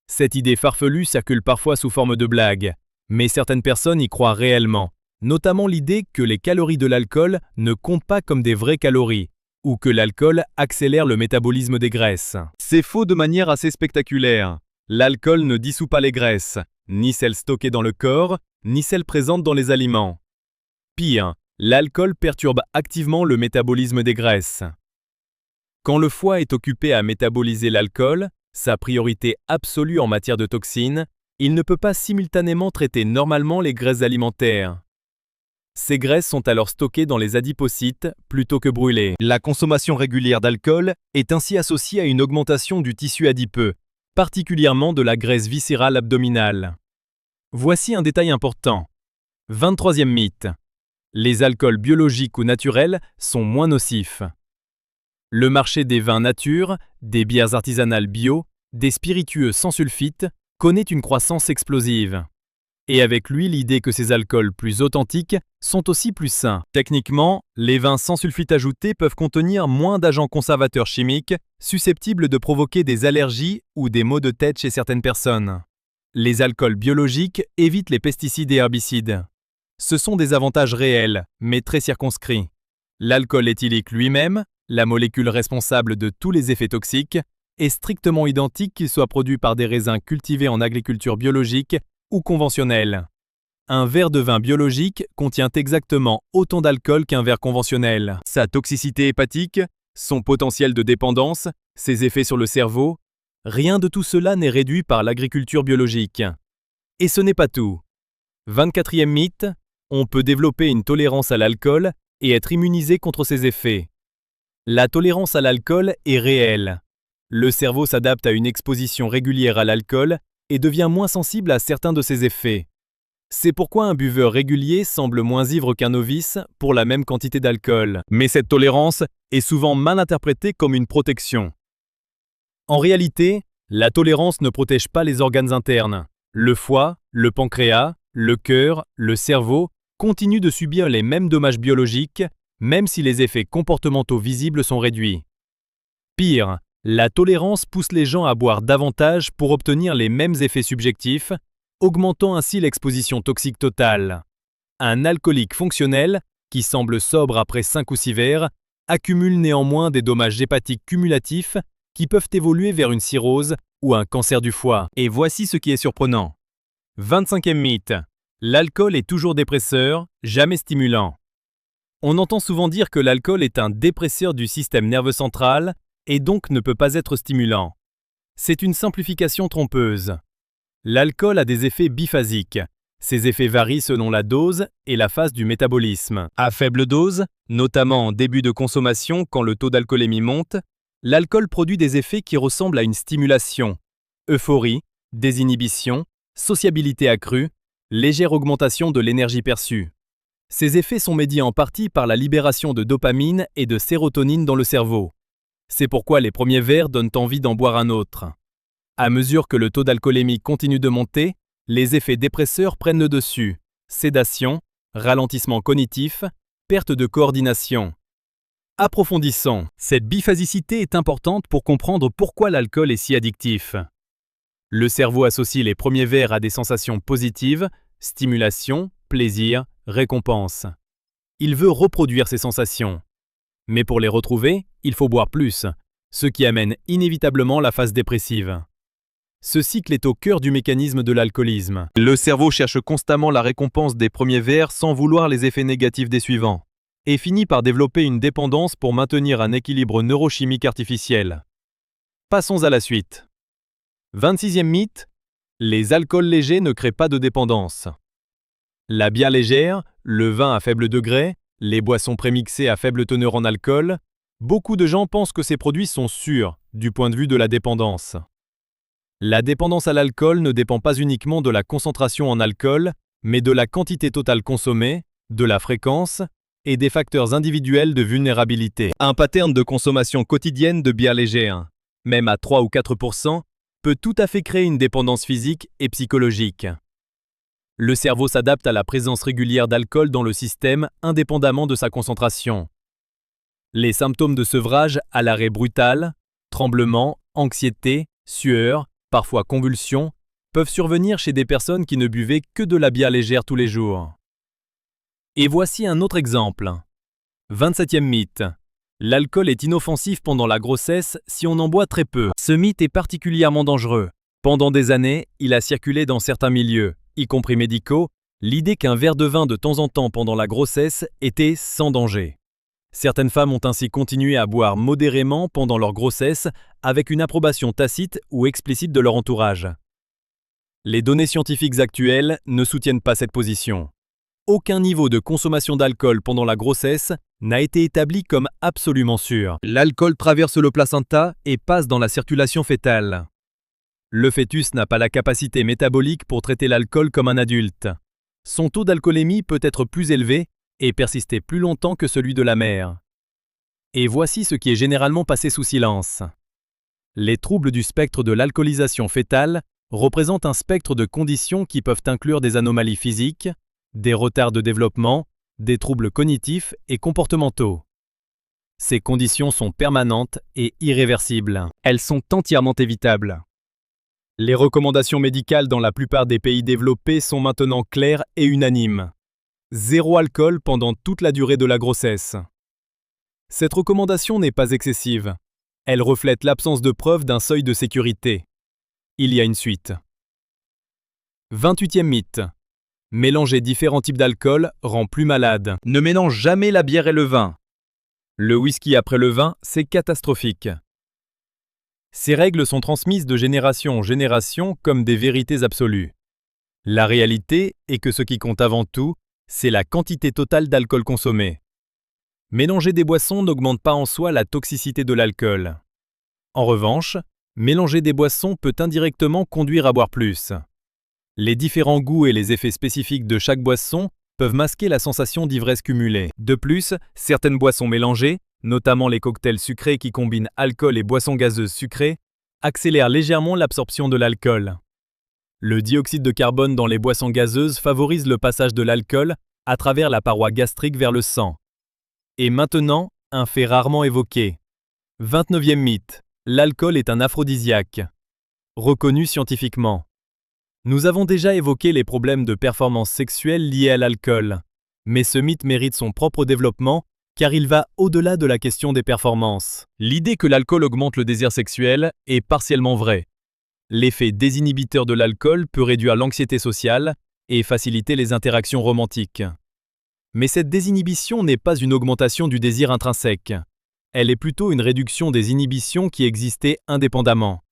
Cette idée farfelue circule parfois sous forme de blague, mais certaines personnes y croient réellement, notamment l'idée que les calories de l'alcool ne comptent pas comme des vraies calories, ou que l'alcool accélère le métabolisme des graisses. C'est faux de manière assez spectaculaire. L'alcool ne dissout pas les graisses, ni celles stockées dans le corps, ni celles présentes dans les aliments. Pire, l'alcool perturbe activement le métabolisme des graisses. Quand le foie est occupé à métaboliser l'alcool, sa priorité absolue en matière de toxines, il ne peut pas simultanément traiter normalement les graisses alimentaires. Ces graisses sont alors stockées dans les adipocytes plutôt que brûlées. La consommation régulière d'alcool est ainsi associée à une augmentation du tissu adipeux, particulièrement de la graisse viscérale abdominale. Voici un détail important. 23e mythe. Les alcools biologiques ou naturels sont moins nocifs. Le marché des vins nature, des bières artisanales bio, des spiritueux sans sulfite connaît une croissance explosive. Et avec lui l'idée que ces alcools plus authentiques sont aussi plus sains. Techniquement, les vins sans sulfite ajouté peuvent contenir moins d'agents conservateurs chimiques susceptibles de provoquer des allergies ou des maux de tête chez certaines personnes. Les alcools biologiques évitent les pesticides et herbicides. Ce sont des avantages réels, mais très circonscrits. L'alcool éthylique lui-même, la molécule responsable de tous les effets toxiques, est strictement identique qu'il soit produit par des raisins cultivés en agriculture biologique ou conventionnelle. Un verre de vin biologique contient exactement autant d'alcool qu'un verre conventionnel. Sa toxicité hépatique, son potentiel de dépendance, ses effets sur le cerveau, rien de tout cela n'est réduit par l'agriculture biologique. Et ce n'est pas tout. 24e mythe, on peut développer une tolérance à l'alcool et être immunisé contre ses effets. La tolérance à l'alcool est réelle. Le cerveau s'adapte à une exposition régulière à l'alcool et devient moins sensible à certains de ses effets. C'est pourquoi un buveur régulier semble moins ivre qu'un novice pour la même quantité d'alcool. Mais cette tolérance est souvent mal interprétée comme une protection. En réalité, la tolérance ne protège pas les organes internes. Le foie, le pancréas, le cœur, le cerveau continuent de subir les mêmes dommages biologiques, même si les effets comportementaux visibles sont réduits. Pire, la tolérance pousse les gens à boire davantage pour obtenir les mêmes effets subjectifs, augmentant ainsi l'exposition toxique totale. Un alcoolique fonctionnel, qui semble sobre après 5 ou 6 verres, accumule néanmoins des dommages hépatiques cumulatifs qui peuvent évoluer vers une cirrhose ou un cancer du foie. Et voici ce qui est surprenant. 25e mythe. L'alcool est toujours dépresseur, jamais stimulant. On entend souvent dire que l'alcool est un dépresseur du système nerveux central et donc ne peut pas être stimulant. C'est une simplification trompeuse. L'alcool a des effets biphasiques. Ces effets varient selon la dose et la phase du métabolisme. À faible dose, notamment en début de consommation quand le taux d'alcoolémie monte, l'alcool produit des effets qui ressemblent à une stimulation. Euphorie, désinhibition, sociabilité accrue, légère augmentation de l'énergie perçue. Ces effets sont médiés en partie par la libération de dopamine et de sérotonine dans le cerveau. C'est pourquoi les premiers verres donnent envie d'en boire un autre. À mesure que le taux d'alcoolémie continue de monter, les effets dépresseurs prennent le dessus. Sédation, ralentissement cognitif, perte de coordination. Approfondissons. Cette biphasicité est importante pour comprendre pourquoi l'alcool est si addictif. Le cerveau associe les premiers verres à des sensations positives, stimulation, plaisir, récompense. Il veut reproduire ces sensations. Mais pour les retrouver, il faut boire plus, ce qui amène inévitablement la phase dépressive. Ce cycle est au cœur du mécanisme de l'alcoolisme. Le cerveau cherche constamment la récompense des premiers verres sans vouloir les effets négatifs des suivants, et finit par développer une dépendance pour maintenir un équilibre neurochimique artificiel. Passons à la suite. 26e mythe, les alcools légers ne créent pas de dépendance. La bière légère, le vin à faible degré, les boissons prémixées à faible teneur en alcool, beaucoup de gens pensent que ces produits sont sûrs du point de vue de la dépendance. La dépendance à l'alcool ne dépend pas uniquement de la concentration en alcool, mais de la quantité totale consommée, de la fréquence et des facteurs individuels de vulnérabilité. Un pattern de consommation quotidienne de bière légère, même à 3 ou 4%, peut tout à fait créer une dépendance physique et psychologique. Le cerveau s'adapte à la présence régulière d'alcool dans le système indépendamment de sa concentration. Les symptômes de sevrage à l'arrêt brutal, tremblements, anxiété, sueur, parfois convulsions, peuvent survenir chez des personnes qui ne buvaient que de la bière légère tous les jours. Et voici un autre exemple. 27e mythe. L'alcool est inoffensif pendant la grossesse si on en boit très peu. Ce mythe est particulièrement dangereux. Pendant des années, il a circulé dans certains milieux, y compris médicaux, l'idée qu'un verre de vin de temps en temps pendant la grossesse était sans danger. Certaines femmes ont ainsi continué à boire modérément pendant leur grossesse avec une approbation tacite ou explicite de leur entourage. Les données scientifiques actuelles ne soutiennent pas cette position. Aucun niveau de consommation d'alcool pendant la grossesse n'a été établi comme absolument sûr. L'alcool traverse le placenta et passe dans la circulation fœtale. Le fœtus n'a pas la capacité métabolique pour traiter l'alcool comme un adulte. Son taux d'alcoolémie peut être plus élevé et persister plus longtemps que celui de la mère. Et voici ce qui est généralement passé sous silence. Les troubles du spectre de l'alcoolisation fœtale représentent un spectre de conditions qui peuvent inclure des anomalies physiques, des retards de développement, des troubles cognitifs et comportementaux. Ces conditions sont permanentes et irréversibles. Elles sont entièrement évitables. Les recommandations médicales dans la plupart des pays développés sont maintenant claires et unanimes. 0 alcool pendant toute la durée de la grossesse. Cette recommandation n'est pas excessive. Elle reflète l'absence de preuve d'un seuil de sécurité. Il y a une suite. 28e mythe. Mélanger différents types d'alcool rend plus malade. Ne mélange jamais la bière et le vin. Le whisky après le vin, c'est catastrophique. Ces règles sont transmises de génération en génération comme des vérités absolues. La réalité est que ce qui compte avant tout, c'est la quantité totale d'alcool consommé. Mélanger des boissons n'augmente pas en soi la toxicité de l'alcool. En revanche, mélanger des boissons peut indirectement conduire à boire plus. Les différents goûts et les effets spécifiques de chaque boisson peuvent masquer la sensation d'ivresse cumulée. De plus, certaines boissons mélangées, notamment les cocktails sucrés qui combinent alcool et boissons gazeuses sucrées, accélèrent légèrement l'absorption de l'alcool. Le dioxyde de carbone dans les boissons gazeuses favorise le passage de l'alcool à travers la paroi gastrique vers le sang. Et maintenant, un fait rarement évoqué. 29e mythe. L'alcool est un aphrodisiaque. Reconnu scientifiquement. Nous avons déjà évoqué les problèmes de performance sexuelle liés à l'alcool. Mais ce mythe mérite son propre développement car il va au-delà de la question des performances. L'idée que l'alcool augmente le désir sexuel est partiellement vraie. L'effet désinhibiteur de l'alcool peut réduire l'anxiété sociale et faciliter les interactions romantiques. Mais cette désinhibition n'est pas une augmentation du désir intrinsèque. Elle est plutôt une réduction des inhibitions qui existaient indépendamment.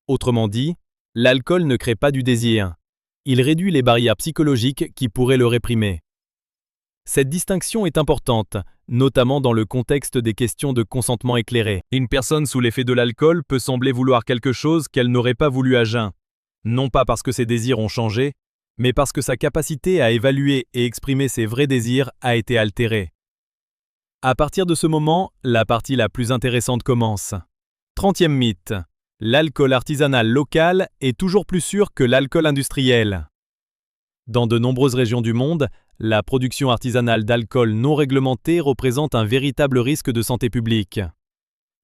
Autrement dit, l'alcool ne crée pas du désir. Il réduit les barrières psychologiques qui pourraient le réprimer. Cette distinction est importante, notamment dans le contexte des questions de consentement éclairé. Une personne sous l'effet de l'alcool peut sembler vouloir quelque chose qu'elle n'aurait pas voulu à jeun. Non pas parce que ses désirs ont changé, mais parce que sa capacité à évaluer et exprimer ses vrais désirs a été altérée. À partir de ce moment, la partie la plus intéressante commence. 30e mythe. L'alcool artisanal local est toujours plus sûr que l'alcool industriel. Dans de nombreuses régions du monde, la production artisanale d'alcool non réglementé représente un véritable risque de santé publique.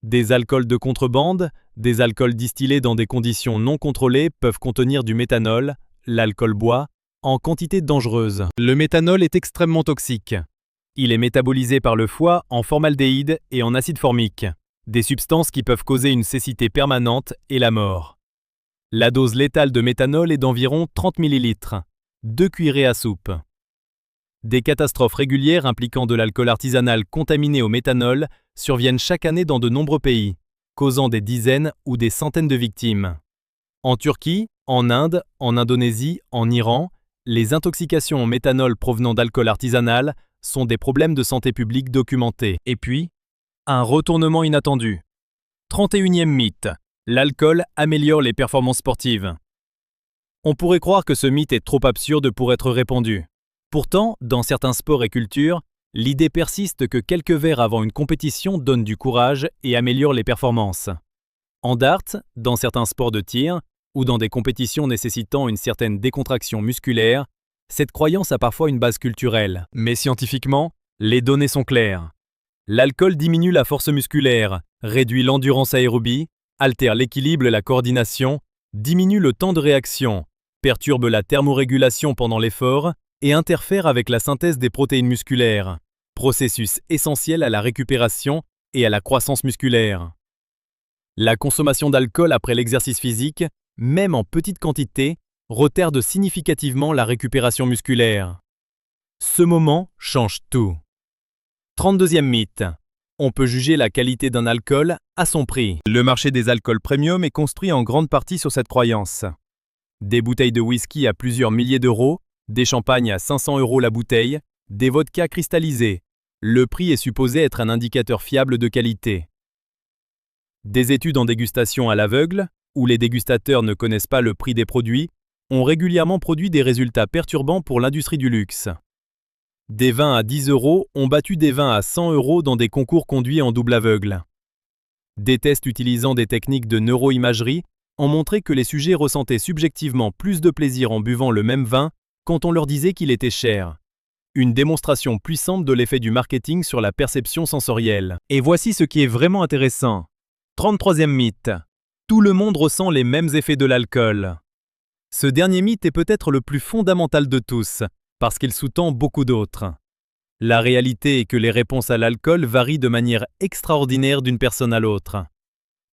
Des alcools de contrebande, des alcools distillés dans des conditions non contrôlées peuvent contenir du méthanol, l'alcool bois, en quantité dangereuse. Le méthanol est extrêmement toxique. Il est métabolisé par le foie en formaldéhyde et en acide formique, des substances qui peuvent causer une cécité permanente et la mort. La dose létale de méthanol est d'environ 30 ml, 2 cuillerées à soupe. Des catastrophes régulières impliquant de l'alcool artisanal contaminé au méthanol surviennent chaque année dans de nombreux pays, causant des dizaines ou des centaines de victimes. En Turquie, en Inde, en Indonésie, en Iran, les intoxications en méthanol provenant d'alcool artisanal sont des problèmes de santé publique documentés. Et puis, un retournement inattendu. 31e mythe. L'alcool améliore les performances sportives. On pourrait croire que ce mythe est trop absurde pour être répandu. Pourtant, dans certains sports et cultures, l'idée persiste que quelques verres avant une compétition donnent du courage et améliorent les performances. En dart, dans certains sports de tir, ou dans des compétitions nécessitant une certaine décontraction musculaire, cette croyance a parfois une base culturelle. Mais scientifiquement, les données sont claires. L'alcool diminue la force musculaire, réduit l'endurance aérobie, altère l'équilibre et la coordination, diminue le temps de réaction, perturbe la thermorégulation pendant l'effort et interfère avec la synthèse des protéines musculaires, processus essentiel à la récupération et à la croissance musculaire. La consommation d'alcool après l'exercice physique, même en petite quantité, retarde significativement la récupération musculaire. Ce moment change tout. 32e mythe. On peut juger la qualité d'un alcool à son prix. Le marché des alcools premium est construit en grande partie sur cette croyance. Des bouteilles de whisky à plusieurs milliers d'euros, des champagnes à 500 € la bouteille, des vodkas cristallisés. Le prix est supposé être un indicateur fiable de qualité. Des études en dégustation à l'aveugle, où les dégustateurs ne connaissent pas le prix des produits, ont régulièrement produit des résultats perturbants pour l'industrie du luxe. Des vins à 10 € ont battu des vins à 100 € dans des concours conduits en double aveugle. Des tests utilisant des techniques de neuroimagerie ont montré que les sujets ressentaient subjectivement plus de plaisir en buvant le même vin quand on leur disait qu'il était cher. Une démonstration puissante de l'effet du marketing sur la perception sensorielle. Et voici ce qui est vraiment intéressant. 33e mythe. Tout le monde ressent les mêmes effets de l'alcool. Ce dernier mythe est peut-être le plus fondamental de tous, parce qu'il sous-tend beaucoup d'autres. La réalité est que les réponses à l'alcool varient de manière extraordinaire d'une personne à l'autre.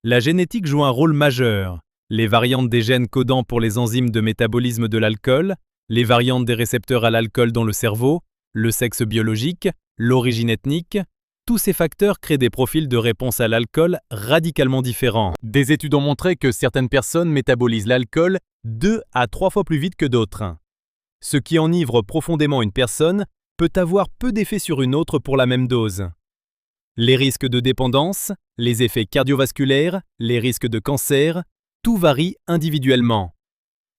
La génétique joue un rôle majeur. Les variantes des gènes codant pour les enzymes de métabolisme de l'alcool, les variantes des récepteurs à l'alcool dans le cerveau, le sexe biologique, l'origine ethnique, tous ces facteurs créent des profils de réponse à l'alcool radicalement différents. Des études ont montré que certaines personnes métabolisent l'alcool 2 à 3 fois plus vite que d'autres. Ce qui enivre profondément une personne peut avoir peu d'effet sur une autre pour la même dose. Les risques de dépendance, les effets cardiovasculaires, les risques de cancer, tout varie individuellement.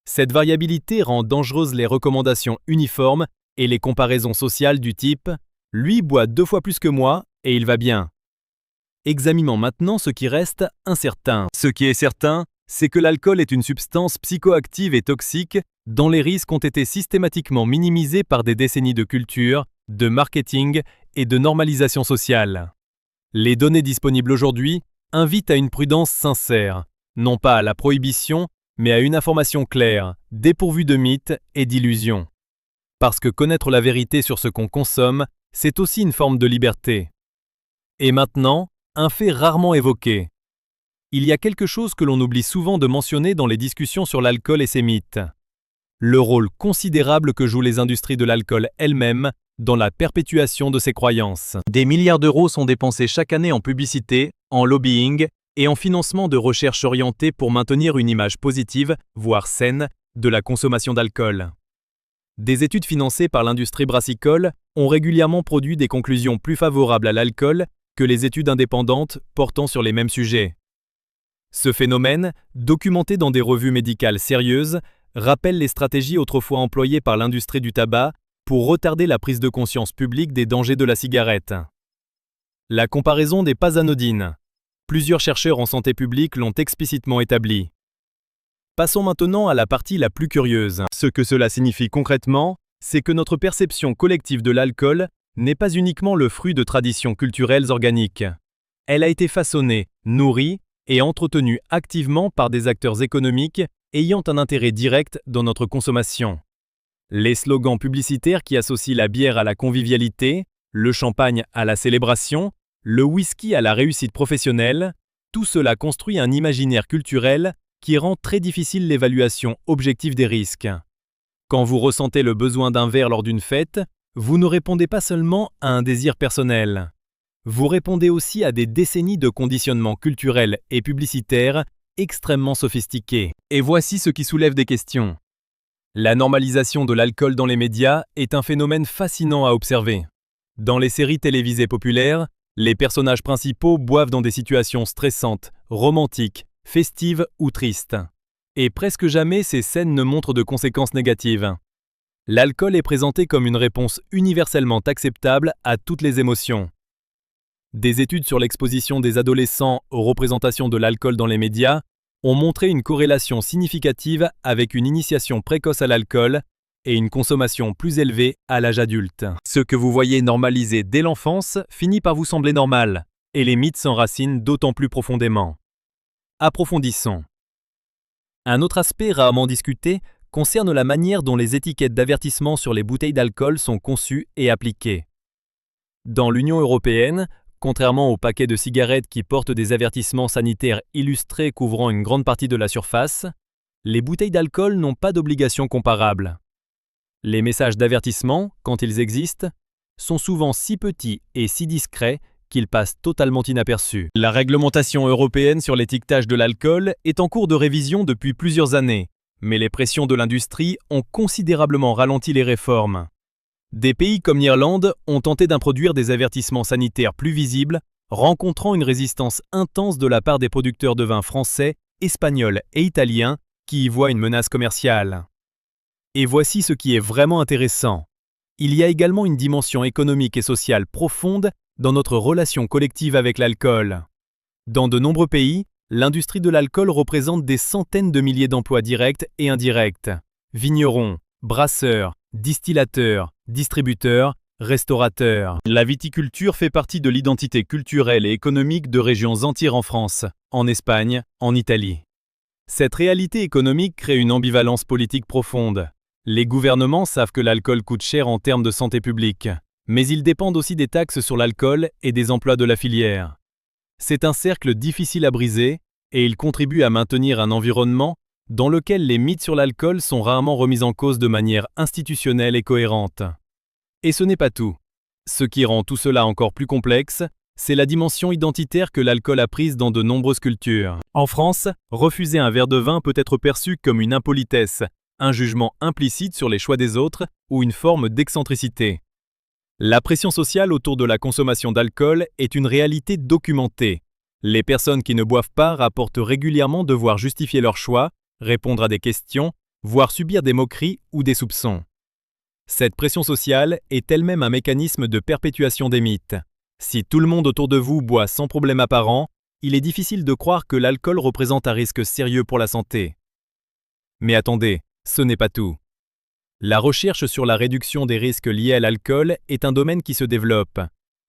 Cette variabilité rend dangereuses les recommandations uniformes et les comparaisons sociales du type « lui boit 2 fois plus que moi et il va bien ». Examinons maintenant ce qui reste incertain. Ce qui est certain, c'est que l'alcool est une substance psychoactive et toxique dont les risques ont été systématiquement minimisés par des décennies de culture, de marketing et de normalisation sociale. Les données disponibles aujourd'hui invitent à une prudence sincère, non pas à la prohibition, mais à une information claire, dépourvue de mythes et d'illusions. Parce que connaître la vérité sur ce qu'on consomme, c'est aussi une forme de liberté. Et maintenant, un fait rarement évoqué. Il y a quelque chose que l'on oublie souvent de mentionner dans les discussions sur l'alcool et ses mythes. Le rôle considérable que jouent les industries de l'alcool elles-mêmes dans la perpétuation de ces croyances. Des milliards d'euros sont dépensés chaque année en publicité, en lobbying et en financement de recherches orientées pour maintenir une image positive, voire saine, de la consommation d'alcool. Des études financées par l'industrie brassicole ont régulièrement produit des conclusions plus favorables à l'alcool que les études indépendantes portant sur les mêmes sujets. Ce phénomène, documenté dans des revues médicales sérieuses, rappelle les stratégies autrefois employées par l'industrie du tabac pour retarder la prise de conscience publique des dangers de la cigarette. La comparaison n'est pas anodine. Plusieurs chercheurs en santé publique l'ont explicitement établi. Passons maintenant à la partie la plus curieuse. Ce que cela signifie concrètement, c'est que notre perception collective de l'alcool n'est pas uniquement le fruit de traditions culturelles organiques. Elle a été façonnée, nourrie et entretenue activement par des acteurs économiques ayant un intérêt direct dans notre consommation. Les slogans publicitaires qui associent la bière à la convivialité, le champagne à la célébration, le whisky à la réussite professionnelle, tout cela construit un imaginaire culturel qui rend très difficile l'évaluation objective des risques. Quand vous ressentez le besoin d'un verre lors d'une fête, vous ne répondez pas seulement à un désir personnel. Vous répondez aussi à des décennies de conditionnements culturels et publicitaires extrêmement sophistiqués. Et voici ce qui soulève des questions. La normalisation de l'alcool dans les médias est un phénomène fascinant à observer. Dans les séries télévisées populaires, les personnages principaux boivent dans des situations stressantes, romantiques, festives ou tristes. Et presque jamais ces scènes ne montrent de conséquences négatives. L'alcool est présenté comme une réponse universellement acceptable à toutes les émotions. Des études sur l'exposition des adolescents aux représentations de l'alcool dans les médias ont montré une corrélation significative avec une initiation précoce à l'alcool et une consommation plus élevée à l'âge adulte. Ce que vous voyez normalisé dès l'enfance finit par vous sembler normal, et les mythes s'enracinent d'autant plus profondément. Approfondissons. Un autre aspect rarement discuté concerne la manière dont les étiquettes d'avertissement sur les bouteilles d'alcool sont conçues et appliquées. Dans l'Union européenne, contrairement aux paquets de cigarettes qui portent des avertissements sanitaires illustrés couvrant une grande partie de la surface, les bouteilles d'alcool n'ont pas d'obligation comparable. Les messages d'avertissement, quand ils existent, sont souvent si petits et si discrets qu'ils passent totalement inaperçus. La réglementation européenne sur l'étiquetage de l'alcool est en cours de révision depuis plusieurs années, mais les pressions de l'industrie ont considérablement ralenti les réformes. Des pays comme l'Irlande ont tenté d'introduire des avertissements sanitaires plus visibles, rencontrant une résistance intense de la part des producteurs de vins français, espagnols et italiens qui y voient une menace commerciale. Et voici ce qui est vraiment intéressant. Il y a également une dimension économique et sociale profonde dans notre relation collective avec l'alcool. Dans de nombreux pays, l'industrie de l'alcool représente des centaines de milliers d'emplois directs et indirects. Vignerons, brasseurs, distillateurs, distributeurs, restaurateurs. La viticulture fait partie de l'identité culturelle et économique de régions entières en France, en Espagne, en Italie. Cette réalité économique crée une ambivalence politique profonde. Les gouvernements savent que l'alcool coûte cher en termes de santé publique, mais ils dépendent aussi des taxes sur l'alcool et des emplois de la filière. C'est un cercle difficile à briser et il contribue à maintenir un environnement dans lequel les mythes sur l'alcool sont rarement remis en cause de manière institutionnelle et cohérente. Et ce n'est pas tout. Ce qui rend tout cela encore plus complexe, c'est la dimension identitaire que l'alcool a prise dans de nombreuses cultures. En France, refuser un verre de vin peut être perçu comme une impolitesse, un jugement implicite sur les choix des autres ou une forme d'excentricité. La pression sociale autour de la consommation d'alcool est une réalité documentée. Les personnes qui ne boivent pas rapportent régulièrement devoir justifier leur choix, répondre à des questions, voire subir des moqueries ou des soupçons. Cette pression sociale est elle-même un mécanisme de perpétuation des mythes. Si tout le monde autour de vous boit sans problème apparent, il est difficile de croire que l'alcool représente un risque sérieux pour la santé. Mais attendez, ce n'est pas tout. La recherche sur la réduction des risques liés à l'alcool est un domaine qui se développe,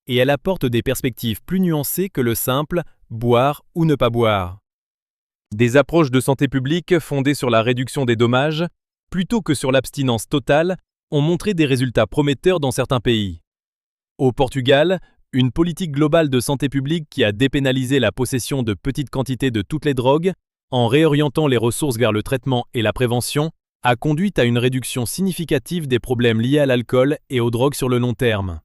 et elle apporte des perspectives plus nuancées que le simple « boire ou ne pas boire ». Des approches de santé publique fondées sur la réduction des dommages, plutôt que sur l'abstinence totale, ont montré des résultats prometteurs dans certains pays. Au Portugal, une politique globale de santé publique qui a dépénalisé la possession de petites quantités de toutes les drogues, en réorientant les ressources vers le traitement et la prévention, a conduit à une réduction significative des problèmes liés à l'alcool et aux drogues sur le long terme.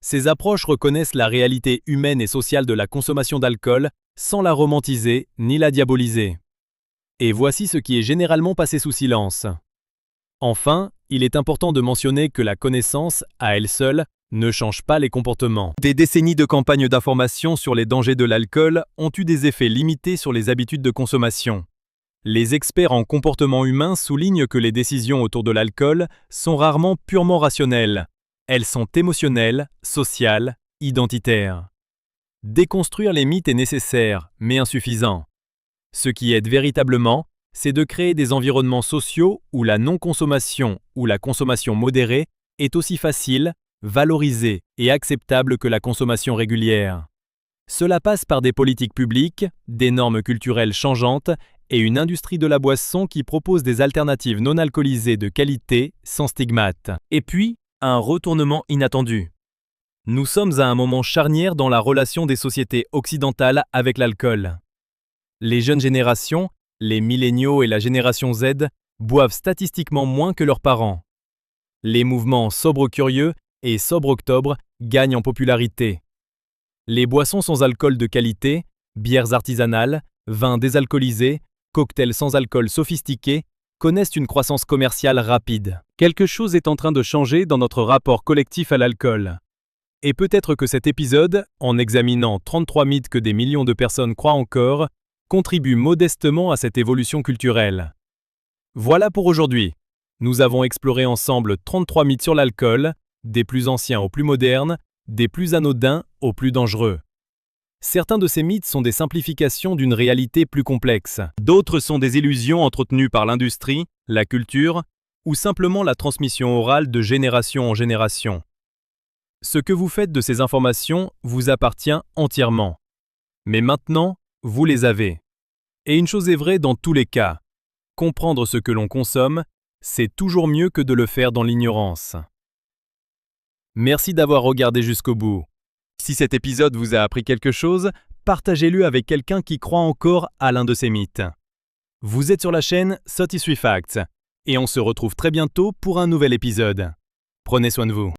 Ces approches reconnaissent la réalité humaine et sociale de la consommation d'alcool sans la romantiser ni la diaboliser. Et voici ce qui est généralement passé sous silence. Enfin, il est important de mentionner que la connaissance, à elle seule, ne change pas les comportements. Des décennies de campagnes d'information sur les dangers de l'alcool ont eu des effets limités sur les habitudes de consommation. Les experts en comportement humain soulignent que les décisions autour de l'alcool sont rarement purement rationnelles. Elles sont émotionnelles, sociales, identitaires. Déconstruire les mythes est nécessaire, mais insuffisant. Ce qui aide véritablement, c'est de créer des environnements sociaux où la non-consommation ou la consommation modérée est aussi facile, valorisée et acceptable que la consommation régulière. Cela passe par des politiques publiques, des normes culturelles changeantes et une industrie de la boisson qui propose des alternatives non alcoolisées de qualité, sans stigmate. Et puis, un retournement inattendu. Nous sommes à un moment charnière dans la relation des sociétés occidentales avec l'alcool. Les jeunes générations, les milléniaux et la génération Z, boivent statistiquement moins que leurs parents. Les mouvements Sobre Curieux et Sobre Octobre gagnent en popularité. Les boissons sans alcool de qualité, bières artisanales, vins désalcoolisés, cocktails sans alcool sophistiqués, connaissent une croissance commerciale rapide. Quelque chose est en train de changer dans notre rapport collectif à l'alcool. Et peut-être que cet épisode, en examinant 33 mythes que des millions de personnes croient encore, contribue modestement à cette évolution culturelle. Voilà pour aujourd'hui. Nous avons exploré ensemble 33 mythes sur l'alcool, des plus anciens aux plus modernes, des plus anodins aux plus dangereux. Certains de ces mythes sont des simplifications d'une réalité plus complexe. D'autres sont des illusions entretenues par l'industrie, la culture ou simplement la transmission orale de génération en génération. Ce que vous faites de ces informations vous appartient entièrement. Mais maintenant, vous les avez. Et une chose est vraie dans tous les cas. Comprendre ce que l'on consomme, c'est toujours mieux que de le faire dans l'ignorance. Merci d'avoir regardé jusqu'au bout. Si cet épisode vous a appris quelque chose, partagez-le avec quelqu'un qui croit encore à l'un de ces mythes. Vous êtes sur la chaîne 33 Facts et on se retrouve très bientôt pour un nouvel épisode. Prenez soin de vous.